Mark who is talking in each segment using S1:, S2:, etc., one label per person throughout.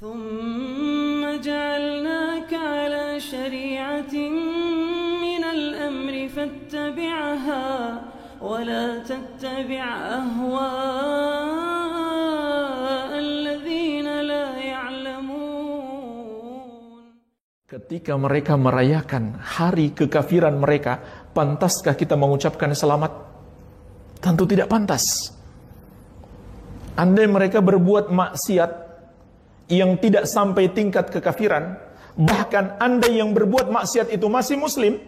S1: ثم جعلناك على شريعة من الأمر فاتبعها ولا تتبع أهواء الذين لا يعلمون.
S2: Ketika mereka merayakan hari kekafiran mereka, pantaskah kita mengucapkan selamat? Tentu tidak pantas. Andai mereka berbuat maksiat yang tidak sampai tingkat kekafiran, bahkan andai yang berbuat maksiat itu masih muslim,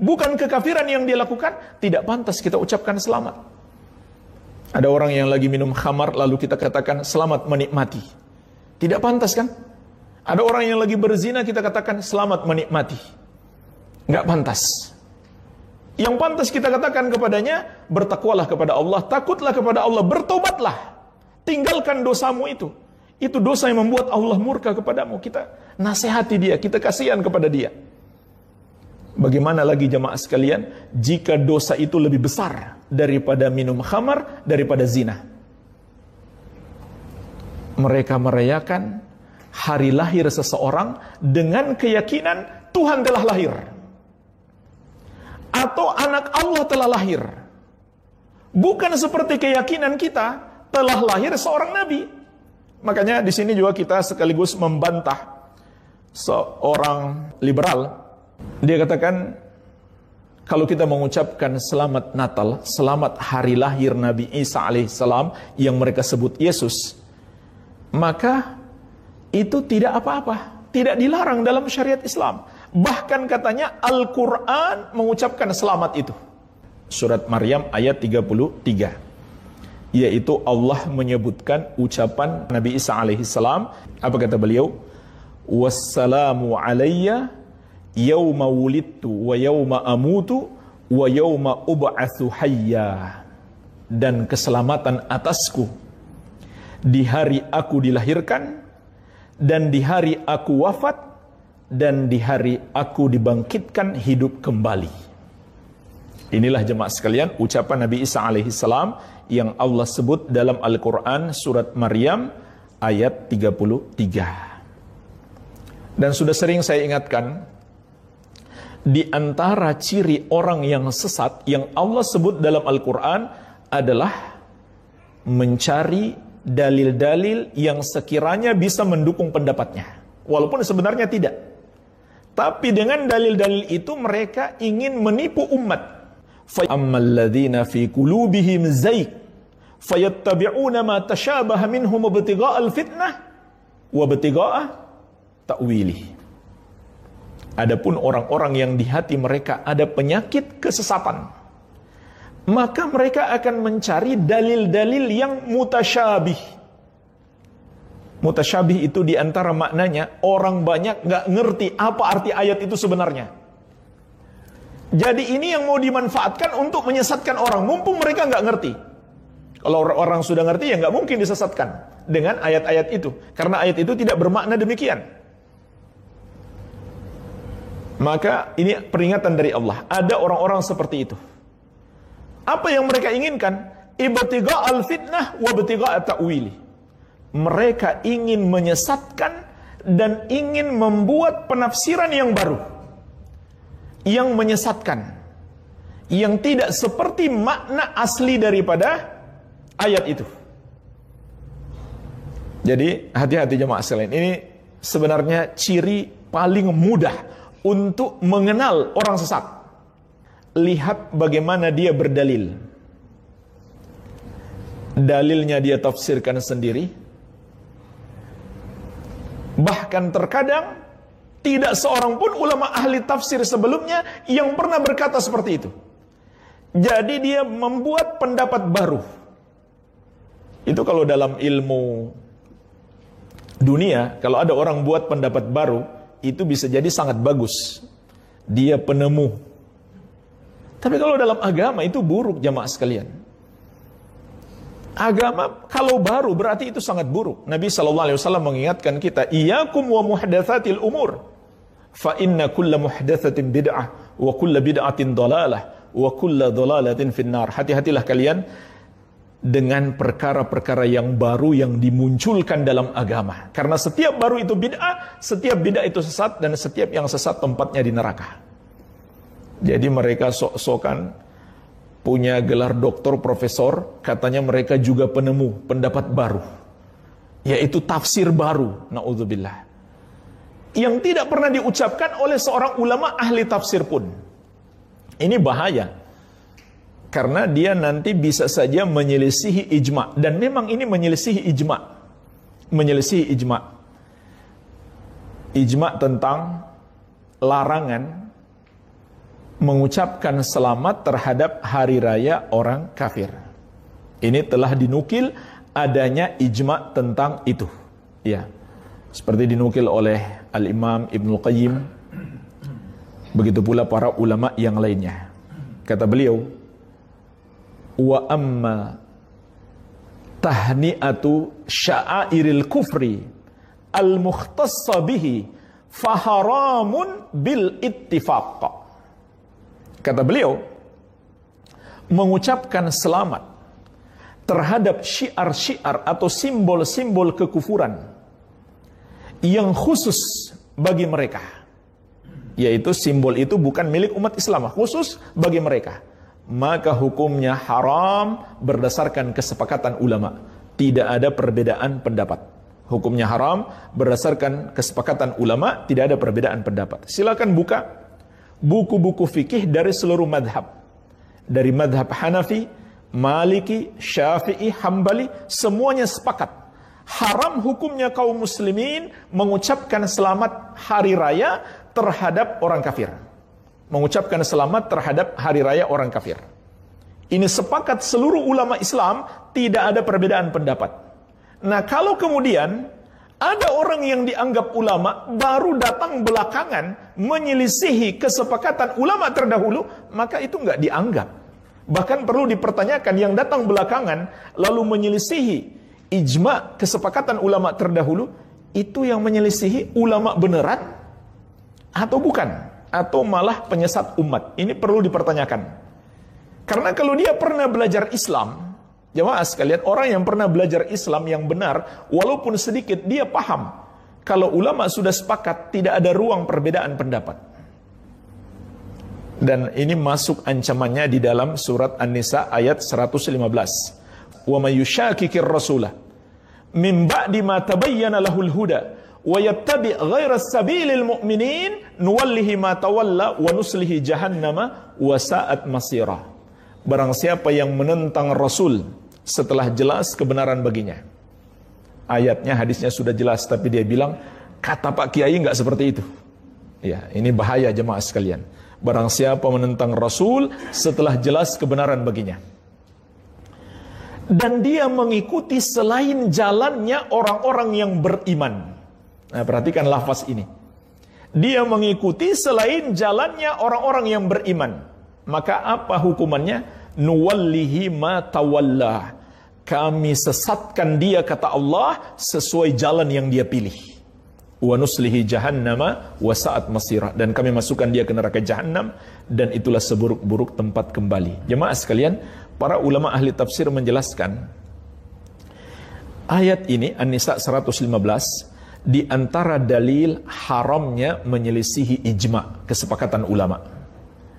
S2: bukan kekafiran yang dia lakukan, tidak pantas kita ucapkan selamat. Ada orang yang lagi minum khamar, lalu kita katakan selamat menikmati. Tidak pantas kan? Ada orang yang lagi berzina, kita katakan selamat menikmati. Nggak pantas. Yang pantas kita katakan kepadanya, bertakwalah kepada Allah, takutlah kepada Allah, bertobatlah, tinggalkan dosamu itu. Itu dosa yang membuat Allah murka kepadamu. Kita nasihati dia, kita kasihan kepada dia. Bagaimana lagi jemaah sekalian, jika dosa itu lebih besar daripada minum khamar, daripada zina. Mereka merayakan hari lahir seseorang dengan keyakinan Tuhan telah lahir, atau anak Allah telah lahir. Bukan seperti keyakinan kita telah lahir seorang nabi. Makanya di sini juga kita sekaligus membantah seorang liberal. Dia katakan, kalau kita mengucapkan selamat Natal, selamat hari lahir Nabi Isa alaihissalam yang mereka sebut Yesus, maka itu tidak apa-apa, tidak dilarang dalam syariat Islam. Bahkan katanya Al-Quran mengucapkan selamat itu. Surat Maryam ayat 33. Yaitu Allah menyebutkan ucapan Nabi Isa alaihissalam. Apa kata beliau? Wassalamu alayya yawma wulidtu wa yawma amutu wa yawma ub'atsu hayya. Dan keselamatan atasku di hari aku dilahirkan, dan di hari aku wafat, dan di hari aku dibangkitkan hidup kembali. Inilah jemaah sekalian ucapan Nabi Isa alaihissalam yang Allah sebut dalam Al-Quran surat Maryam ayat 33. Dan sudah sering saya ingatkan, di antara ciri orang yang sesat yang Allah sebut dalam Al-Quran adalah mencari dalil-dalil yang sekiranya bisa mendukung pendapatnya, walaupun sebenarnya tidak. Tapi dengan dalil-dalil itu mereka ingin menipu umat. فَأَمَّا الَّذِينَ فِي قُلُوبِهِمْ زَيْغٌ فَيَتَّبِعُونَ مَا تَشَابَهَ مِنْهُ ابْتِغَاءَ الْفِتْنَةِ وَابْتِغَاءَ تَأْوِيلِهِ. Adapun orang-orang yang di hati mereka ada penyakit kesesatan, maka mereka akan mencari dalil-dalil yang mutasyabih. Mutasyabih itu diantara maknanya orang banyak nggak ngerti apa arti ayat itu sebenarnya. Jadi ini yang mau dimanfaatkan untuk menyesatkan orang, mumpung mereka nggak ngerti. Kalau orang sudah ngerti ya nggak mungkin disesatkan dengan ayat-ayat itu, karena ayat itu tidak bermakna demikian. Maka ini peringatan dari Allah. Ada orang-orang seperti itu. Apa yang mereka inginkan? Ibtigha'al fitnah wa ibtigha'a ta'wili. Mereka ingin menyesatkan dan ingin membuat penafsiran yang baru, yang menyesatkan, yang tidak seperti makna asli daripada ayat itu. Jadi hati-hati jemaah sekalian, ini sebenarnya ciri paling mudah untuk mengenal orang sesat. Lihat bagaimana dia berdalil. Dalilnya dia tafsirkan sendiri. Bahkan terkadang tidak seorang pun ulama ahli tafsir sebelumnya yang pernah berkata seperti itu. Jadi dia membuat pendapat baru. Itu kalau dalam ilmu dunia, kalau ada orang buat pendapat baru, itu bisa jadi sangat bagus. Dia penemu. Tapi kalau dalam agama itu buruk jamaah sekalian. Agama kalau baru berarti itu sangat buruk. Nabi SAW mengingatkan kita, Iyyakum wa muhdatsatil umur, fa inna kulla muhdatsatin bid'ah, wa kulla bid'atin dalalah, wa kulla dalalatin finnar. Hati-hatilah kalian dengan perkara-perkara yang baru yang dimunculkan dalam agama. Karena setiap baru itu bid'ah, setiap bid'ah itu sesat, dan setiap yang sesat tempatnya di neraka. Jadi mereka sok-sokan punya gelar doktor, profesor, katanya mereka juga penemu pendapat baru, yaitu tafsir baru, na'udzubillah, yang tidak pernah diucapkan oleh seorang ulama ahli tafsir pun. Ini bahaya. Karena dia nanti bisa saja menyelisihi ijma. Dan memang ini menyelisihi ijma. Menyelisihi ijma. Ijma tentang larangan mengucapkan selamat terhadap hari raya orang kafir. Ini telah dinukil adanya ijma tentang itu. Ya. Seperti dinukil oleh Al-Imam Ibnul Qayyim. Begitu pula para ulama yang lainnya. Kata beliau, wa amma tahni'atu sya'airil kufri al-mukhtassa bihi faharamun bil ittifaq. Kata beliau, mengucapkan selamat terhadap syiar-syiar atau simbol-simbol kekufuran yang khusus bagi mereka, yaitu simbol itu bukan milik umat Islam, khusus bagi mereka, maka hukumnya haram berdasarkan kesepakatan ulama. Tidak ada perbedaan pendapat. Hukumnya haram berdasarkan kesepakatan ulama, tidak ada perbedaan pendapat. Silakan buka buku-buku fikih dari seluruh madhab. Dari madhab Hanafi, Maliki, Syafi'i, Hambali, semuanya sepakat. Haram hukumnya kaum muslimin mengucapkan selamat hari raya terhadap orang kafir. Mengucapkan selamat terhadap hari raya orang kafir. Ini sepakat seluruh ulama Islam, tidak ada perbedaan pendapat. Nah, kalau kemudian ada orang yang dianggap ulama baru datang belakangan menyelisihi kesepakatan ulama terdahulu, maka itu enggak dianggap. Bahkan perlu dipertanyakan, yang datang belakangan lalu menyelisihi ijma kesepakatan ulama terdahulu, itu yang menyelisihi ulama beneran atau bukan? Atau malah penyesat umat? Ini perlu dipertanyakan. Karena kalau dia pernah belajar Islam, jemaah sekalian, orang yang pernah belajar Islam yang benar, walaupun sedikit, dia paham kalau ulama sudah sepakat, tidak ada ruang perbedaan pendapat. Dan ini masuk ancamannya di dalam surat An-Nisa ayat 115. Wa may yushakikir rasulah min ba'di ma tabayyana lahul huda wa yattabi' ghaira sabilil mu'minin nuwallihi ma tawalla wa nuslihi jahannama wa sa'at masira. Barang siapa yang menentang Rasul setelah jelas kebenaran baginya. Ayatnya, hadisnya sudah jelas, tapi dia bilang, kata Pak Kiai enggak seperti itu. Ya, ini bahaya jemaah sekalian. Barang siapa menentang Rasul setelah jelas kebenaran baginya, dan dia mengikuti selain jalannya orang-orang yang beriman. Nah, perhatikan lafaz ini. Dia mengikuti selain jalannya orang-orang yang beriman. Maka apa hukumannya? Nuwallihi ma tawalla. Kami sesatkan dia, kata Allah, sesuai jalan yang dia pilih. Wa nuslihi jahannama wa sa'at masira. Dan kami masukkan dia ke neraka jahannam, dan itulah seburuk-buruk tempat kembali. Jemaah sekalian, para ulama ahli tafsir menjelaskan ayat ini, An-Nisa 115, di antara dalil haramnya menyelisihi ijma, kesepakatan ulama.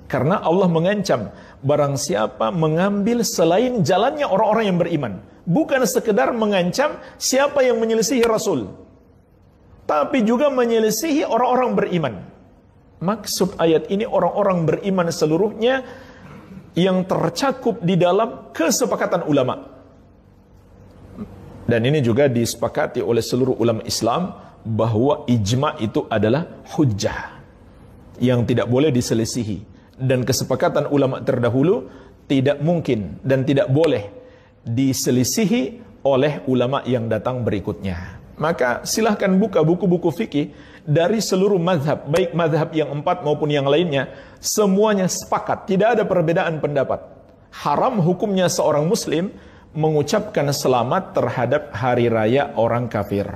S2: Karena Allah mengancam barang siapa mengambil selain jalannya orang-orang yang beriman. Bukan sekedar mengancam siapa yang menyelisihi Rasul, tapi juga menyelisihi orang-orang beriman. Maksud ayat ini orang-orang beriman seluruhnya yang tercakup di dalam kesepakatan ulama. Dan ini juga disepakati oleh seluruh ulama Islam bahwa ijma itu adalah hujjah yang tidak boleh diselisihi. Dan kesepakatan ulama terdahulu tidak mungkin dan tidak boleh diselisihi oleh ulama yang datang berikutnya. Maka silahkan buka buku-buku fikih dari seluruh mazhab, baik mazhab yang 4 maupun yang lainnya, semuanya sepakat, tidak ada perbedaan pendapat. Haram hukumnya seorang muslim mengucapkan selamat terhadap hari raya orang kafir.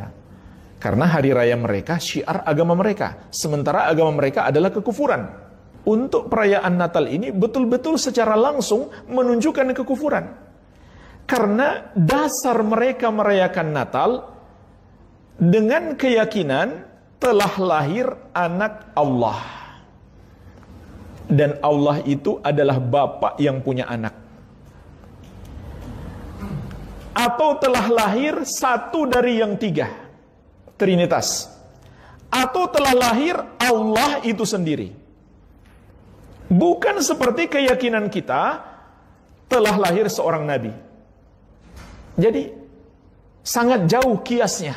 S2: Karena hari raya mereka syiar agama mereka, sementara agama mereka adalah kekufuran. Untuk perayaan Natal ini betul-betul secara langsung menunjukkan kekufuran. Karena dasar mereka merayakan Natal dengan keyakinan telah lahir anak Allah. Dan Allah itu adalah Bapa yang punya anak. Atau telah lahir satu dari yang tiga, Trinitas. Atau telah lahir Allah itu sendiri. Bukan seperti keyakinan kita telah lahir seorang nabi. Jadi sangat jauh kiasnya.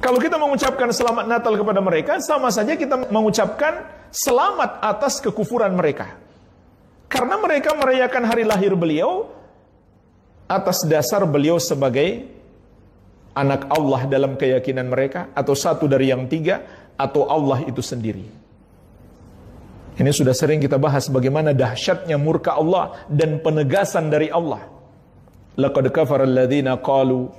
S2: Kalau kita mengucapkan selamat Natal kepada mereka, sama saja kita mengucapkan selamat atas kekufuran mereka. Karena mereka merayakan hari lahir beliau atas dasar beliau sebagai anak Allah dalam keyakinan mereka, atau satu dari yang tiga, atau Allah itu sendiri. Ini sudah sering kita bahas bagaimana dahsyatnya murka Allah dan penegasan dari Allah. Laqad kafara alladhina qalu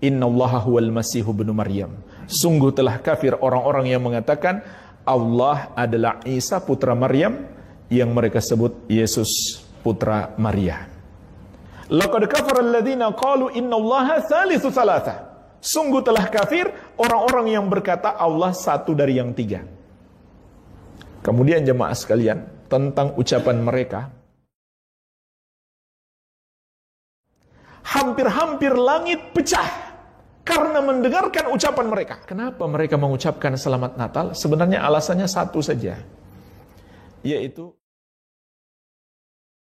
S2: innallaha huwal masihu ibnu Maryam. Sungguh telah kafir orang-orang yang mengatakan Allah adalah Isa putra Maryam, yang mereka sebut Yesus putra Maria. Laqad kafara alladhina qalu innallaha thalithu thalatha. Sungguh telah kafir orang-orang yang berkata Allah satu dari yang tiga. Kemudian jemaah sekalian, tentang ucapan mereka, hampir-hampir langit pecah karena mendengarkan ucapan mereka. Kenapa mereka mengucapkan selamat Natal? Sebenarnya alasannya satu saja, yaitu